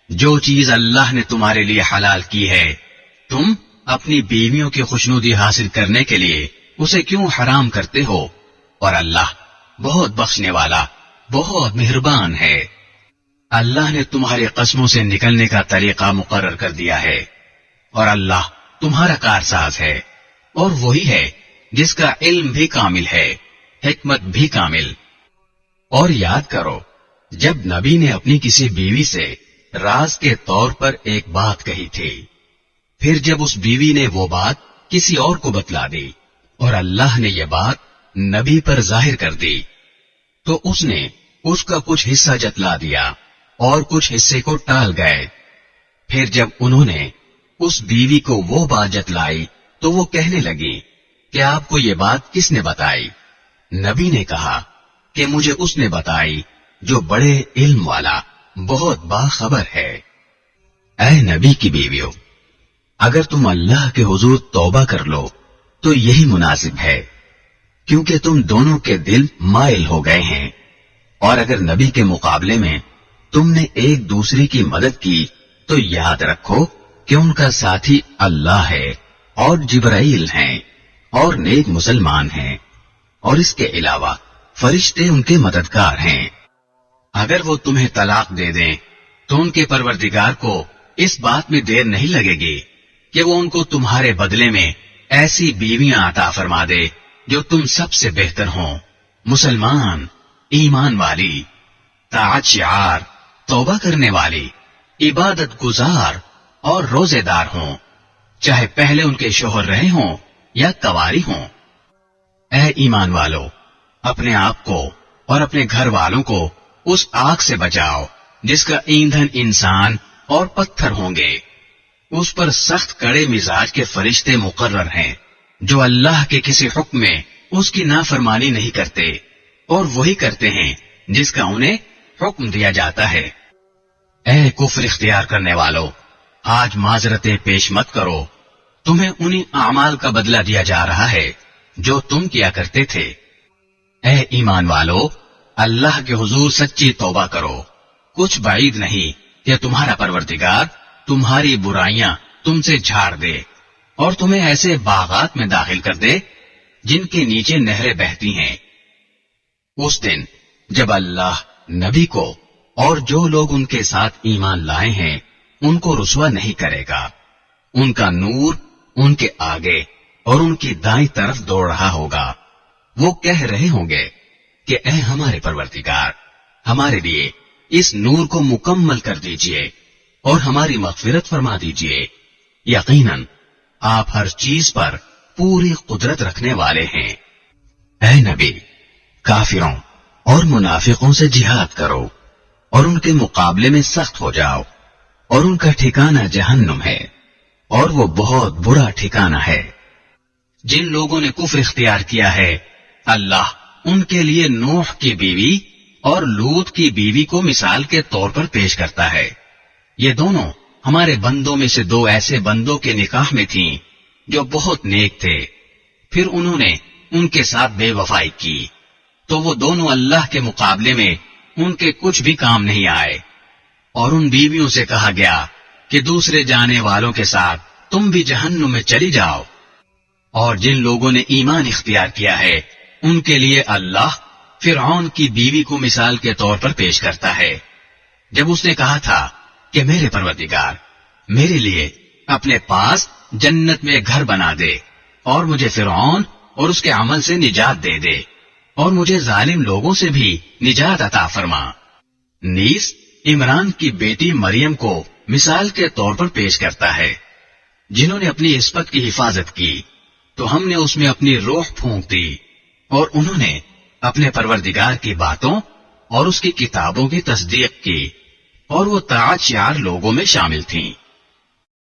جو چیز اللہ نے تمہارے لیے حلال کی ہے تم اپنی بیویوں کی خوشنودی حاصل کرنے کے لیے اسے کیوں حرام کرتے ہو؟ اور اللہ بہت بخشنے والا بہت مہربان ہے. اللہ نے تمہاری قسموں سے نکلنے کا طریقہ مقرر کر دیا ہے، اور اللہ تمہارا کارساز ہے، اور وہی ہے جس کا علم بھی کامل ہے، حکمت بھی کامل. اور یاد کرو جب نبی نے اپنی کسی بیوی سے راز کے طور پر ایک بات کہی تھی، پھر جب اس بیوی نے وہ بات کسی اور کو بتلا دی اور اللہ نے یہ بات نبی پر ظاہر کر دی تو اس نے اس کا کچھ حصہ جتلا دیا اور کچھ حصے کو ٹال گئے. پھر جب انہوں نے اس بیوی کو وہ بات جتلائی تو وہ کہنے لگی کہ آپ کو یہ بات کس نے بتائی؟ نبی نے کہا کہ مجھے اس نے بتائی جو بڑے علم والا بہت باخبر ہے. اے نبی کی بیویوں، اگر تم اللہ کے حضور توبہ کر لو تو یہی مناسب ہے، کیونکہ تم دونوں کے دل مائل ہو گئے ہیں. اور اگر نبی کے مقابلے میں تم نے ایک دوسرے کی مدد کی تو یاد رکھو کہ ان کا ساتھی اللہ ہے اور جبرائیل ہیں اور نیک مسلمان ہیں، اور اس کے علاوہ فرشتے ان کے مددگار ہیں. اگر وہ تمہیں طلاق دے دیں تو ان کے پروردگار کو اس بات میں دیر نہیں لگے گی کہ وہ ان کو تمہارے بدلے میں ایسی بیویاں عطا فرما دے جو تم سب سے بہتر ہوں، مسلمان، ایمان والی، طاعت شعار، توبہ کرنے والی، عبادت گزار اور روزے دار ہوں، چاہے پہلے ان کے شوہر رہے ہوں یا کواری ہوں۔ اے ایمان والو، اپنے آپ کو اور اپنے گھر والوں کو اس آگ سے بچاؤ جس کا ایندھن انسان اور پتھر ہوں گے، اس پر سخت کڑے مزاج کے فرشتے مقرر ہیں جو اللہ کے کسی حکم میں اس کی نافرمانی نہیں کرتے اور وہی کرتے ہیں جس کا انہیں حکم دیا جاتا ہے۔ اے کفر اختیار کرنے والو، آج معذرتیں پیش مت کرو، تمہیں انہی اعمال کا بدلہ دیا جا رہا ہے جو تم کیا کرتے تھے۔ اے ایمان والو، اللہ کے حضور سچی توبہ کرو، کچھ بعید نہیں کہ تمہارا پروردگار تمہاری برائیاں تم سے جھاڑ دے اور تمہیں ایسے باغات میں داخل کر دے جن کے نیچے نہریں بہتی ہیں۔ اس دن جب اللہ نبی کو اور جو لوگ ان کے ساتھ ایمان لائے ہیں ان کو رسوا نہیں کرے گا، ان کا نور ان کے آگے اور ان کی دائیں طرف دوڑ رہا ہوگا۔ وہ کہہ رہے ہوں گے کہ اے ہمارے پروردگار، ہمارے لیے اس نور کو مکمل کر دیجئے اور ہماری مغفرت فرما دیجئے، یقیناً آپ ہر چیز پر پوری قدرت رکھنے والے ہیں۔ اے نبی، کافروں اور منافقوں سے جہاد کرو اور ان کے مقابلے میں سخت ہو جاؤ، اور ان کا ٹھکانہ جہنم ہے اور وہ بہت برا ٹھکانہ ہے۔ جن لوگوں نے کفر اختیار کیا ہے اللہ ان کے لیے نوح کی بیوی اور لوط کی بیوی کو مثال کے طور پر پیش کرتا ہے۔ یہ دونوں ہمارے بندوں میں سے دو ایسے بندوں کے نکاح میں تھیں جو بہت نیک تھے، پھر انہوں نے ان کے ساتھ بے وفائی کی تو وہ دونوں اللہ کے مقابلے میں ان کے کچھ بھی کام نہیں آئے، اور ان بیویوں سے کہا گیا کہ دوسرے جانے والوں کے ساتھ تم بھی جہنم میں چلی جاؤ۔ اور جن لوگوں نے ایمان اختیار کیا ہے ان کے لیے اللہ فرعون کی بیوی کو مثال کے طور پر پیش کرتا ہے، جب اس نے کہا تھا کہ میرے پروردگار، میرے لیے اپنے پاس جنت میں گھر بنا دے اور مجھے فرعون اور اس کے عمل سے نجات دے دے اور مجھے ظالم لوگوں سے بھی نجات عطا فرما۔ نیز عمران کی بیٹی مریم کو مثال کے طور پر پیش کرتا ہے، جنہوں نے اپنی عصمت کی حفاظت کی تو ہم نے اس میں اپنی روح پھونک دی، اور انہوں نے اپنے پروردگار کی باتوں اور اس کی کتابوں کی تصدیق کی، اور وہ طاعت شعار لوگوں میں شامل تھیں۔